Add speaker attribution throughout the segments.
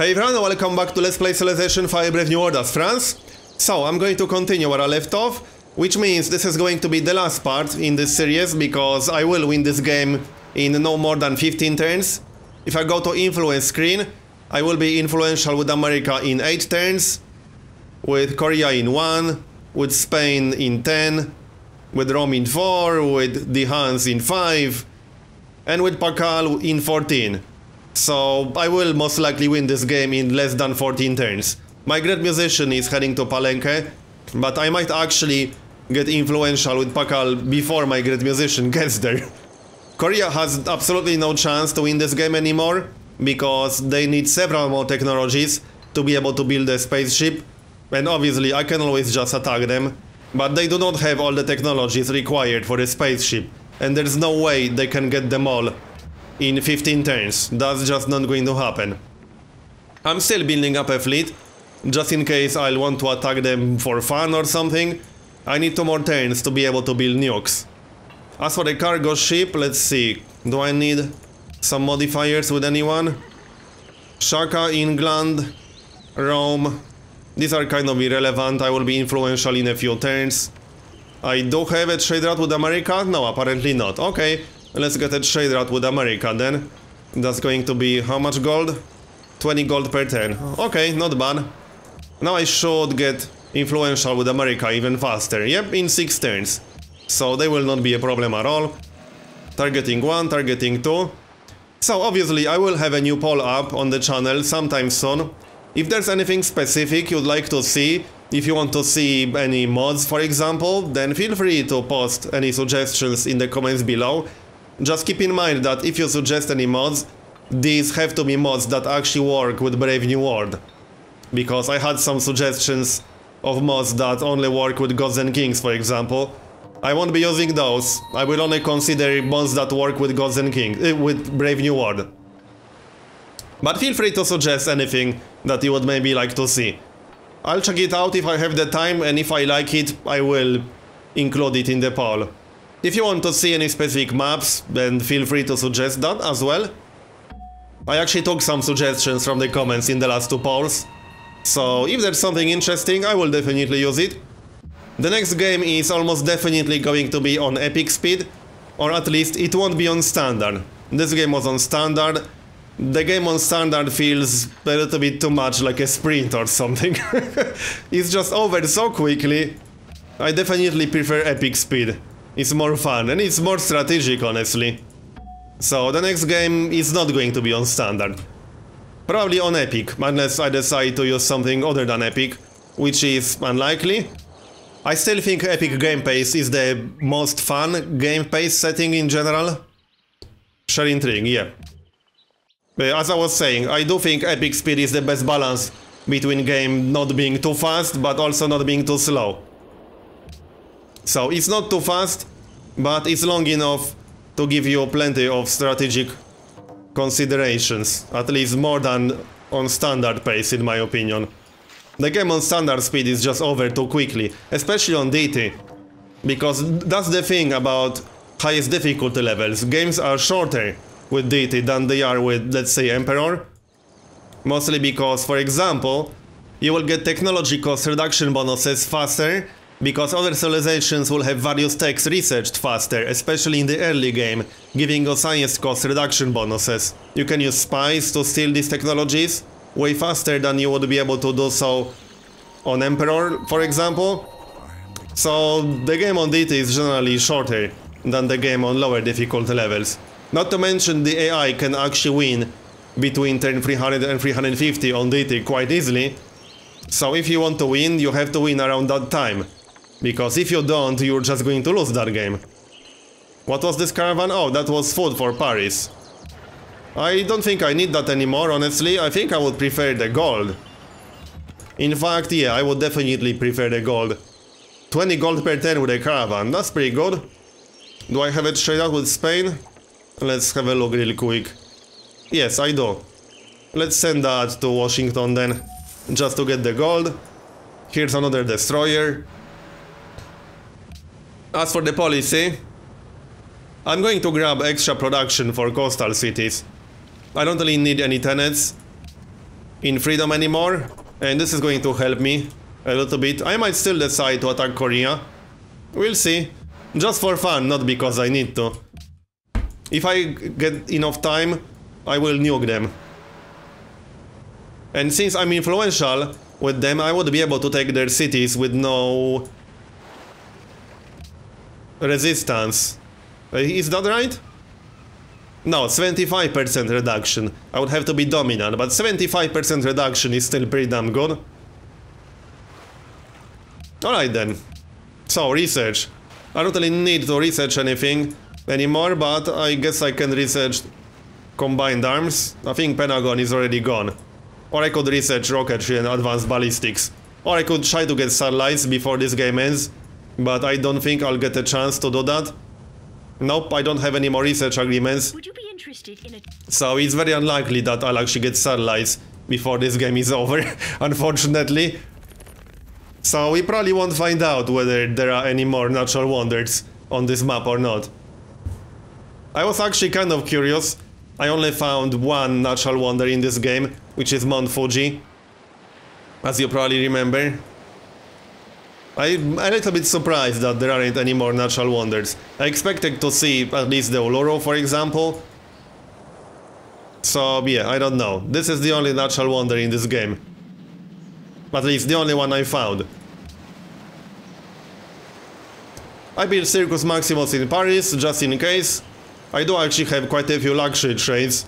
Speaker 1: Hey everyone, welcome back to Let's Play Civilization 5 Brave New World as France. So, I'm going to continue where I left off, which means this is going to be the last part in this series, because I will win this game in no more than 15 turns. If I go to influence screen, I will be influential with America in 8 turns, with Korea in 1, with Spain in 10, with Rome in 4, with the Hans in 5, and with Pakal in 14. So I will most likely win this game in less than 14 turns. My great musician is heading to Palenque, but I might actually get influential with Pakal before my great musician gets there. Korea has absolutely no chance to win this game anymore, because they need several more technologies to be able to build a spaceship, and obviously I can always just attack them, but they do not have all the technologies required for a spaceship, and there's no way they can get them all in 15 turns. That's just not going to happen. I'm still building up a fleet, just in case I'll want to attack them for fun or something. I need 2 more turns to be able to build nukes. As for the cargo ship, let's see. Do I need some modifiers with anyone? Shaka, England, Rome. These are kind of irrelevant. I will be influential in a few turns. I do have a trade route with America? No, apparently not. Okay. Let's get a trade route with America then. That's going to be how much gold? 20 gold per turn. Okay, not bad. Now I should get influential with America even faster. Yep, in 6 turns. So they will not be a problem at all. Targeting 1, targeting 2. So obviously I will have a new poll up on the channel sometime soon. If there's anything specific you'd like to see, if you want to see any mods for example, then feel free to post any suggestions in the comments below. Just keep in mind that if you suggest any mods, these have to be mods that actually work with Brave New World. Because I had some suggestions of mods that only work with Gods and Kings, for example. I won't be using those. I will only consider mods that work with Gods and Kings, with Brave New World. But feel free to suggest anything that you would maybe like to see. I'll check it out if I have the time, and if I like it, I will include it in the poll. If you want to see any specific maps, then feel free to suggest that as well. I actually took some suggestions from the comments in the last 2 polls, so if there's something interesting, I will definitely use it. The next game is almost definitely going to be on epic speed, or at least it won't be on standard. This game was on standard. The game on standard feels a little bit too much like a sprint or something. It's just over so quickly. I definitely prefer epic speed. It's more fun and it's more strategic, honestly. So the next game is not going to be on standard. Probably on epic, unless I decide to use something other than epic, which is unlikely. I still think epic game pace is the most fun game pace setting in general. Share intrigue, yeah. As I was saying, I do think epic speed is the best balance between game not being too fast, but also not being too slow. So it's not too fast, but it's long enough to give you plenty of strategic considerations, at least more than on standard pace in my opinion. The game on standard speed is just over too quickly, especially on DT, because that's the thing about highest difficulty levels. Games are shorter with DT than they are with, let's say, Emperor. Mostly because, for example, you will get technology cost reduction bonuses faster, because other civilizations will have various techs researched faster, especially in the early game, giving you science cost reduction bonuses. You can use spies to steal these technologies way faster than you would be able to do so on Emperor, for example. So the game on DT is generally shorter than the game on lower difficulty levels. Not to mention the AI can actually win between turn 300 and 350 on DT quite easily. So if you want to win, you have to win around that time. Because if you don't, you're just going to lose that game. What was this caravan? Oh, that was food for Paris. I don't think I need that anymore, honestly. I think I would prefer the gold. In fact, yeah, I would definitely prefer the gold. 20 gold per turn with a caravan, that's pretty good. Do I have it straight out with Spain? Let's have a look real quick. Yes, I do. Let's send that to Washington then, just to get the gold. Here's another destroyer. As for the policy, I'm going to grab extra production for coastal cities. I don't really need any tenants. in freedom anymore, and this is going to help me a little bit. I might still decide to attack Korea. We'll see. Just for fun, not because I need to. If I get enough time, I will nuke them. And since I'm influential with them, I would be able to take their cities with no resistance. Is that right? No, 75% reduction. I would have to be dominant, but 75% reduction is still pretty damn good. Alright then. So, research. I don't really need to research anything anymore, but I guess I can research combined arms. I think Pentagon is already gone. Or I could research rocketry and advanced ballistics. Or I could try to get satellites before this game ends, but I don't think I'll get a chance to do that. Nope, I don't have any more research agreements.
Speaker 2: Would you be interested in a...
Speaker 1: So it's very unlikely that I'll actually get satellites before this game is over, unfortunately. So we probably won't find out whether there are any more natural wonders on this map or not. I was actually kind of curious. I only found one natural wonder in this game, which is Mount Fuji, as you probably remember. I'm a little bit surprised that there aren't any more natural wonders. I expected to see at least the Uluru, for example. So yeah, I don't know. This is the only natural wonder in this game. At least the only one I found. I built Circus Maximus in Paris, just in case. I do actually have quite a few luxury trades,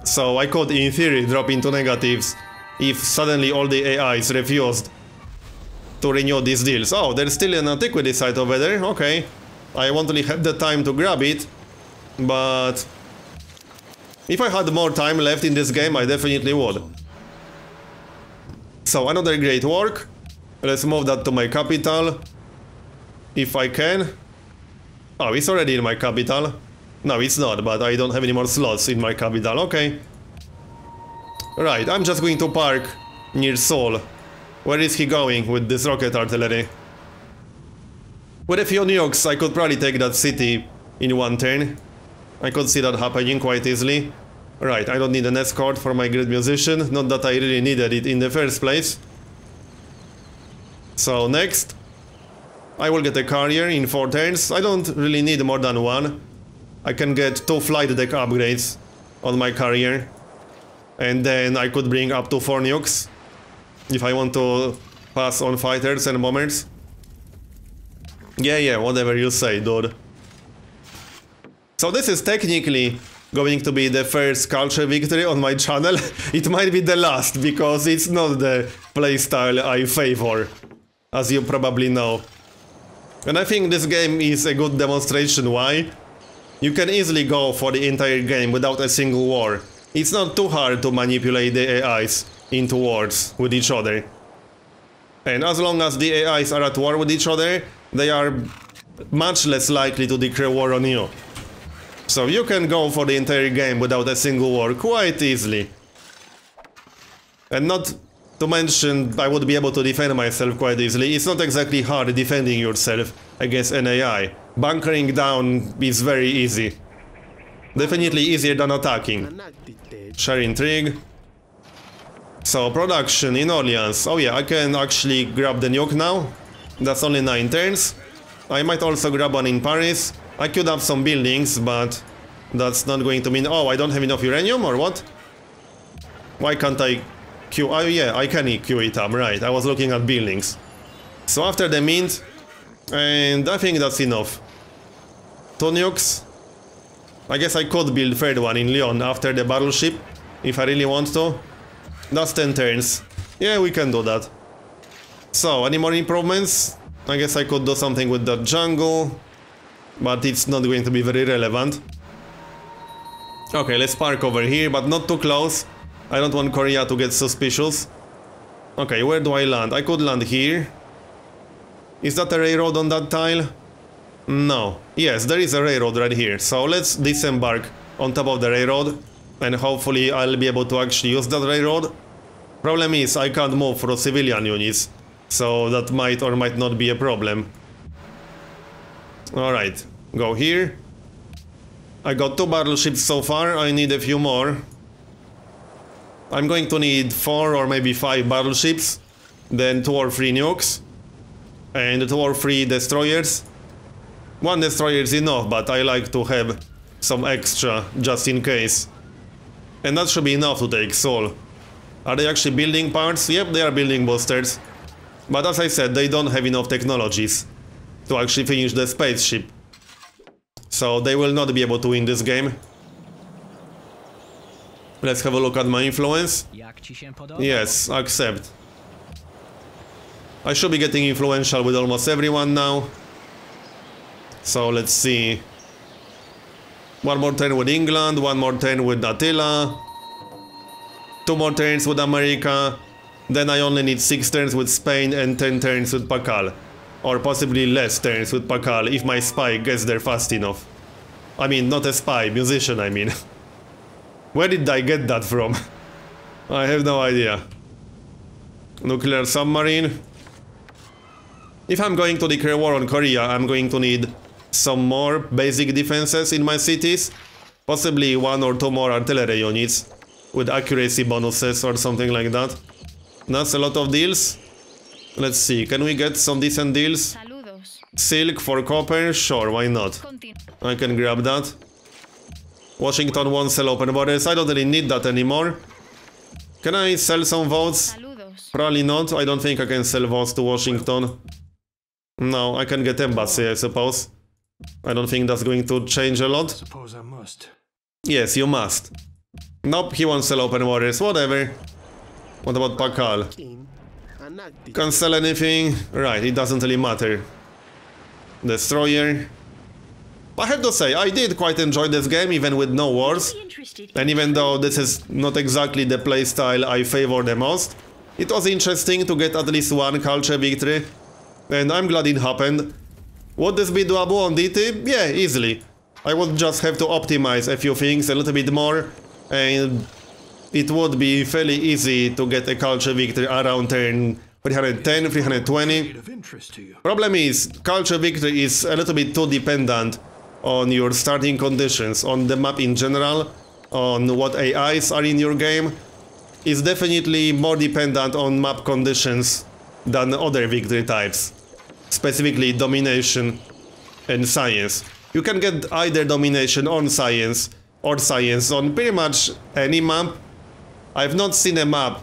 Speaker 1: so I could in theory drop into negatives if suddenly all the AIs refused to renew these deals. Oh, there's still an antiquity site over there, okay. I won't really have the time to grab it, but if I had more time left in this game, I definitely would. So another great work. Let's move that to my capital, if I can. Oh, it's already in my capital. No, it's not, but I don't have any more slots in my capital, okay. Right, I'm just going to park near Seoul. Where is he going with this rocket artillery? With a few nukes, I could probably take that city in one turn. I could see that happening quite easily. Right, I don't need an escort for my great musician, not that I really needed it in the first place. So next, I will get a carrier in 4 turns. I don't really need more than one. I can get 2 flight deck upgrades on my carrier, and then I could bring up to 4 nukes if I want to pass on fighters and bombers. Yeah, whatever you say, dude. So this is technically going to be the first culture victory on my channel. It might be the last, because it's not the playstyle I favor, as you probably know. And I think this game is a good demonstration why. You can easily go for the entire game without a single war. It's not too hard to manipulate the AIs into wars with each other. And as long as the AIs are at war with each other, they are much less likely to declare war on you. So you can go for the entire game without a single war quite easily. And not to mention, I would be able to defend myself quite easily. It's not exactly hard defending yourself against an AI. Bunkering down is very easy. Definitely easier than attacking. Share intrigue. So, production in Orleans. Oh yeah, I can actually grab the nuke now. That's only 9 turns. I might also grab one in Paris. I could have some buildings, but that's not going to mean... Oh, I don't have enough uranium, or what? Why can't I queue? Oh yeah, I can queue it up, right. I was looking at buildings. So after the mint, and I think that's enough. 2 nukes. I guess I could build 3rd one in Lyon after the battleship, if I really want to. That's 10 turns. Yeah, we can do that. So, any more improvements? I guess I could do something with that jungle, but it's not going to be very relevant. Okay, let's park over here, but not too close. I don't want Korea to get suspicious. Okay, where do I land? I could land here. Is that a railroad on that tile? No. Yes, there is a railroad right here. So let's disembark on top of the railroad, and hopefully I'll be able to actually use that railroad. Problem is, I can't move for civilian units, so that might or might not be a problem. Alright, go here. I got 2 battleships so far, I need a few more. I'm going to need 4 or maybe 5 battleships, then 2 or 3 nukes, and 2 or 3 destroyers. 1 destroyer is enough, but I like to have some extra just in case. And that should be enough to take Seoul. Are they actually building parts? Yep, they are building boosters. But as I said, they don't have enough technologies to actually finish the spaceship. So they will not be able to win this game. Let's have a look at my influence. Yes, accept. I should be getting influential with almost everyone now. So let's see. 1 more turn with England, 1 more turn with Attila. 2 more turns with America. Then I only need 6 turns with Spain and 10 turns with Pakal. Or possibly less turns with Pakal if my spy gets there fast enough. I mean, not a spy, musician I mean. Where did I get that from? I have no idea. Nuclear submarine. If I'm going to declare war on Korea, I'm going to need some more basic defenses in my cities. Possibly 1 or 2 more artillery units with accuracy bonuses or something like that. That's a lot of deals. Let's see, can we get some decent deals? Silk for copper? Sure, why not? I can grab that. Washington won't sell open borders. I don't really need that anymore. Can I sell some votes? Probably not. I don't think I can sell votes to Washington. No, I can get embassy, I suppose. I don't think that's going to change a lot.
Speaker 2: Suppose I must.
Speaker 1: Yes, you must. Nope, he won't sell open borders. Whatever. What about Pakal? Can't sell anything. Right, it doesn't really matter. Destroyer. I have to say, I did quite enjoy this game, even with no wars. And even though this is not exactly the playstyle I favor the most, it was interesting to get at least 1 culture victory. And I'm glad it happened. Would this be doable on DT? Yeah, easily. I would just have to optimize a few things a little bit more, and it would be fairly easy to get a culture victory around turn 310, 320. Problem is, culture victory is a little bit too dependent on your starting conditions, on the map in general, on what AIs are in your game. It's definitely more dependent on map conditions than other victory types, specifically domination and science. You can get either domination or science on pretty much any map. I've not seen a map,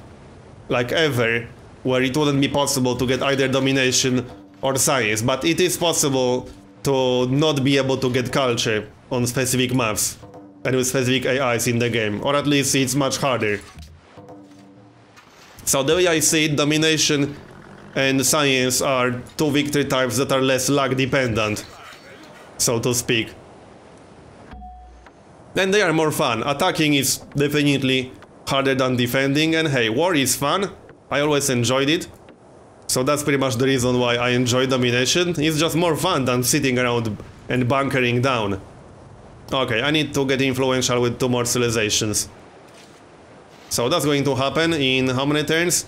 Speaker 1: like ever, where it wouldn't be possible to get either domination or science, but it is possible to not be able to get culture on specific maps and with specific AIs in the game, or at least it's much harder. So the way I see it, domination and science are 2 victory types that are less luck dependent, so to speak. And they are more fun. Attacking is definitely harder than defending, and hey, war is fun. I always enjoyed it. So that's pretty much the reason why I enjoy domination. It's just more fun than sitting around and bunkering down. Okay, I need to get influential with 2 more civilizations. So that's going to happen in how many turns?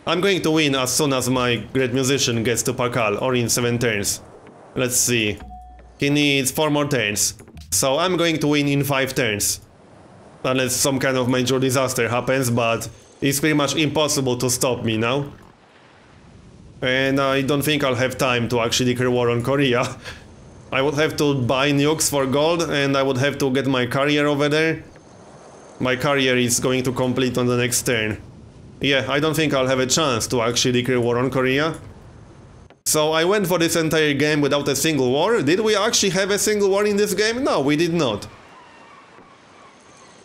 Speaker 1: I'm going to win as soon as my great musician gets to Pakal, or in 7 turns. Let's see. He needs 4 more turns. So I'm going to win in 5 turns. Unless some kind of major disaster happens, but it's pretty much impossible to stop me now. And I don't think I'll have time to actually declare war on Korea. I would have to buy nukes for gold, and I would have to get my carrier over there. My carrier is going to complete on the next turn. Yeah, I don't think I'll have a chance to actually declare war on Korea. So I went for this entire game without a single war. Did we actually have a single war in this game? No, we did not.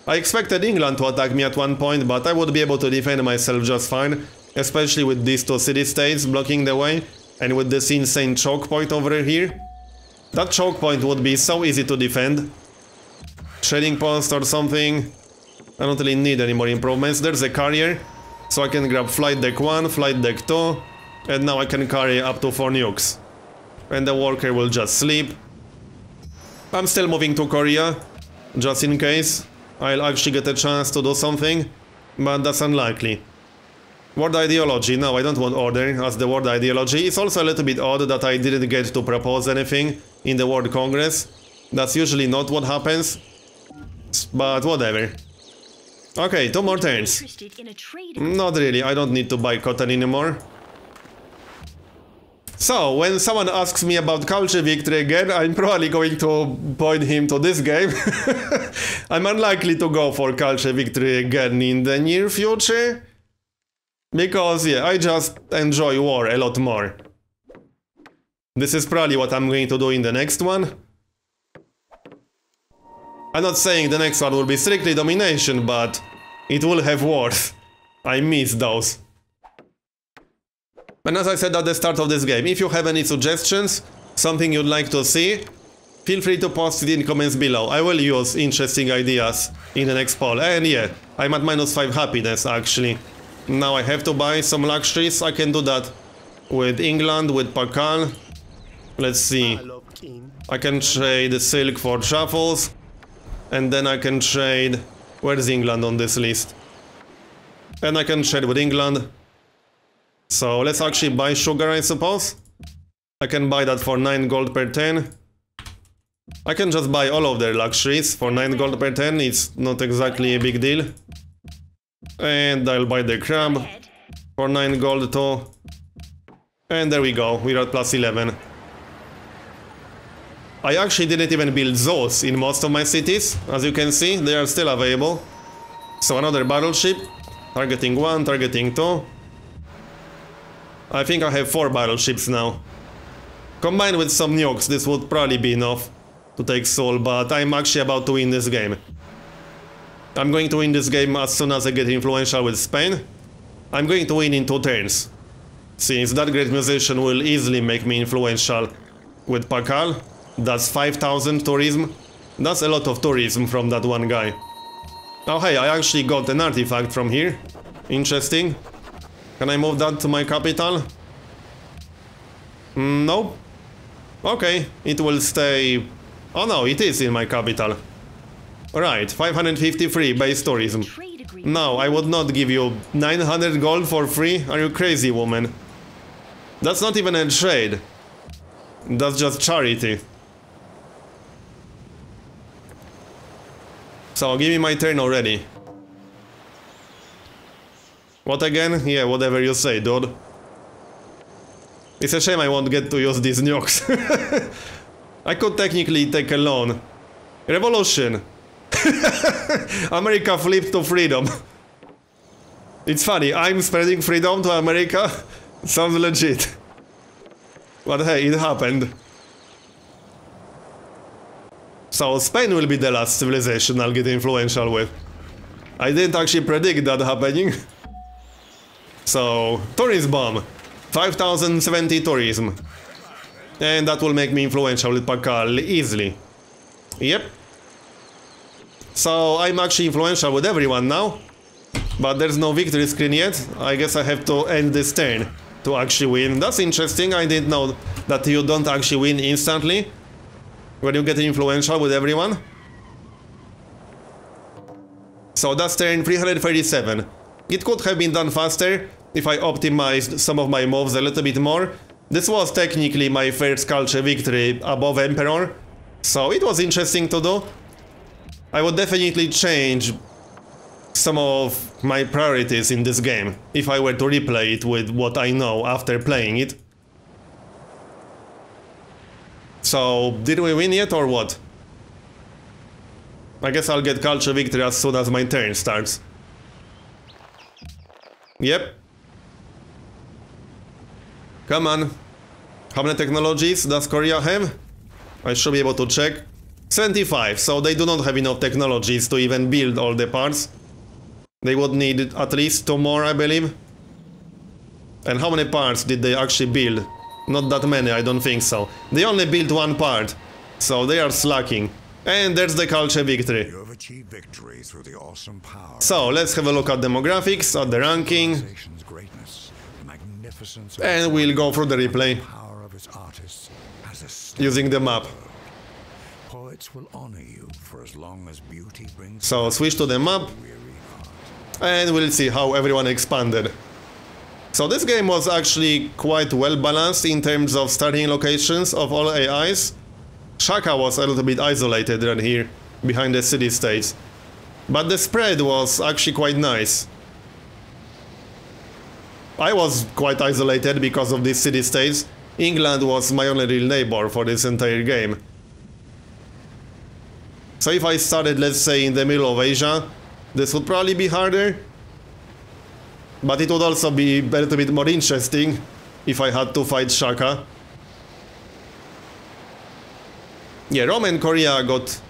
Speaker 1: I expected England to attack me at one point, but I would be able to defend myself just fine. Especially with these 2 city-states blocking the way, and with this insane choke point over here. That choke point would be so easy to defend. Trading post or something. I don't really need any more improvements. There's a carrier, so I can grab flight deck 1, flight deck 2, and now I can carry up to 4 nukes. And the worker will just sleep. I'm still moving to Korea, just in case I'll actually get a chance to do something, but that's unlikely. World ideology, no, I don't want order as the world ideology. It's also a little bit odd that I didn't get to propose anything in the World Congress. That's usually not what happens, but whatever. Okay, 2 more turns. Not really, I don't need to buy cotton anymore. So, when someone asks me about culture victory again, I'm probably going to point him to this game. I'm unlikely to go for culture victory again in the near future. Because, yeah, I just enjoy war a lot more. This is probably what I'm going to do in the next one. I'm not saying the next one will be strictly domination, but it will have wars. I miss those. And as I said at the start of this game, if you have any suggestions, something you'd like to see, feel free to post it in comments below. I will use interesting ideas in the next poll. And yeah, I'm at -5 happiness actually. Now I have to buy some luxuries. I can do that with England, with Pakal. Let's see. I can trade silk for truffles. And then I can trade... Where's England on this list? And I can trade with England. So let's actually buy sugar, I suppose. I can buy that for 9 gold per 10. I can just buy all of their luxuries for 9 gold per 10. It's not exactly a big deal. And I'll buy the crab for 9 gold too. And there we go, we're at +11. I actually didn't even build those in most of my cities. As you can see, they are still available. So another battleship. Targeting 1, targeting 2. I think I have 4 battleships now. Combined with some nukes, this would probably be enough to take Seoul, but I'm actually about to win this game. I'm going to win this game as soon as I get influential with Spain. I'm going to win in 2 turns, since that great musician will easily make me influential with Pakal. That's 5,000 tourism. That's a lot of tourism from that one guy. Oh hey, I actually got an artifact from here. Interesting. Can I move that to my capital? No. Okay, it will stay... Oh no, it is in my capital. Right, 553 base tourism. No, I would not give you 900 gold for free. Are you crazy, woman? That's not even a trade. That's just charity. So, give me my turn already. What again? Yeah, whatever you say, dude. It's a shame I won't get to use these nukes. I could technically take a loan. Revolution! America flipped to freedom. It's funny, I'm spreading freedom to America. Sounds legit. But hey, it happened. So Spain will be the last civilization I'll get influential with. I didn't actually predict that happening. So, tourism bomb. 5070 tourism. And that will make me influential with Pakal easily. Yep. So I'm actually influential with everyone now. But there's no victory screen yet. I guess I have to end this turn to actually win. That's interesting. I didn't know that you don't actually win instantly when you get influential with everyone. So that's turn 337. It could have been done faster if I optimized some of my moves a little bit more. This was technically my first culture victory above Emperor, so it was interesting to do. I would definitely change some of my priorities in this game if I were to replay it with what I know after playing it. So, did we win yet or what? I guess I'll get culture victory as soon as my turn starts. Yep. Come on. How many technologies does Korea have? I should be able to check. 75, so they do not have enough technologies to even build all the parts. They would need at least 2 more, I believe. And how many parts did they actually build? Not that many, I don't think so. They only built 1 part, so they are slacking. And there's the culture victory.
Speaker 2: You have achieved victory through the awesome power.
Speaker 1: So, let's have a look at demographics, at the ranking. And we'll go through the replay. Using the map.
Speaker 2: Poets will honor you for as long as beauty brings.
Speaker 1: So, switch to the map. And we'll see how everyone expanded. So this game was actually quite well balanced in terms of starting locations of all AIs. Shaka was a little bit isolated right here, behind the city states. But the spread was actually quite nice. I was quite isolated because of these city-states. England was my only real neighbor for this entire game. So if I started, let's say, in the middle of Asia, this would probably be harder. But it would also be a little bit more interesting if I had to fight Shaka. Yeah, Rome and Korea got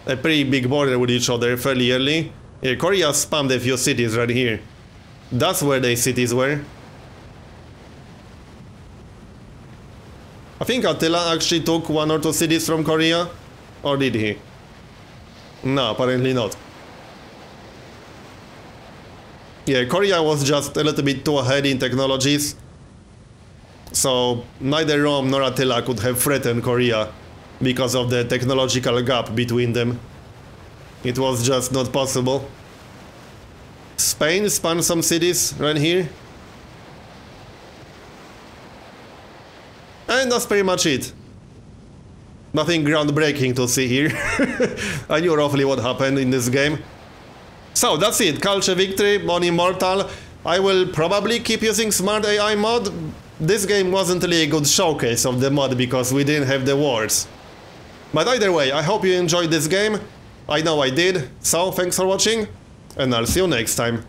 Speaker 1: a pretty big border with each other fairly early. Yeah, Korea spammed a few cities right here. That's where their cities were. I think Attila actually took 1 or 2 cities from Korea. Or did he? No, apparently not. Yeah, Korea was just a little bit too ahead in technologies. So neither Rome nor Attila could have threatened Korea because of the technological gap between them. It was just not possible. Spain spanned some cities right here. And that's pretty much it. Nothing groundbreaking to see here. I knew roughly what happened in this game. So that's it, culture victory on Immortal. I will probably keep using Smart AI mod. This game wasn't really a good showcase of the mod because we didn't have the wars. But either way, I hope you enjoyed this game. I know I did, so thanks for watching, and I'll see you next time.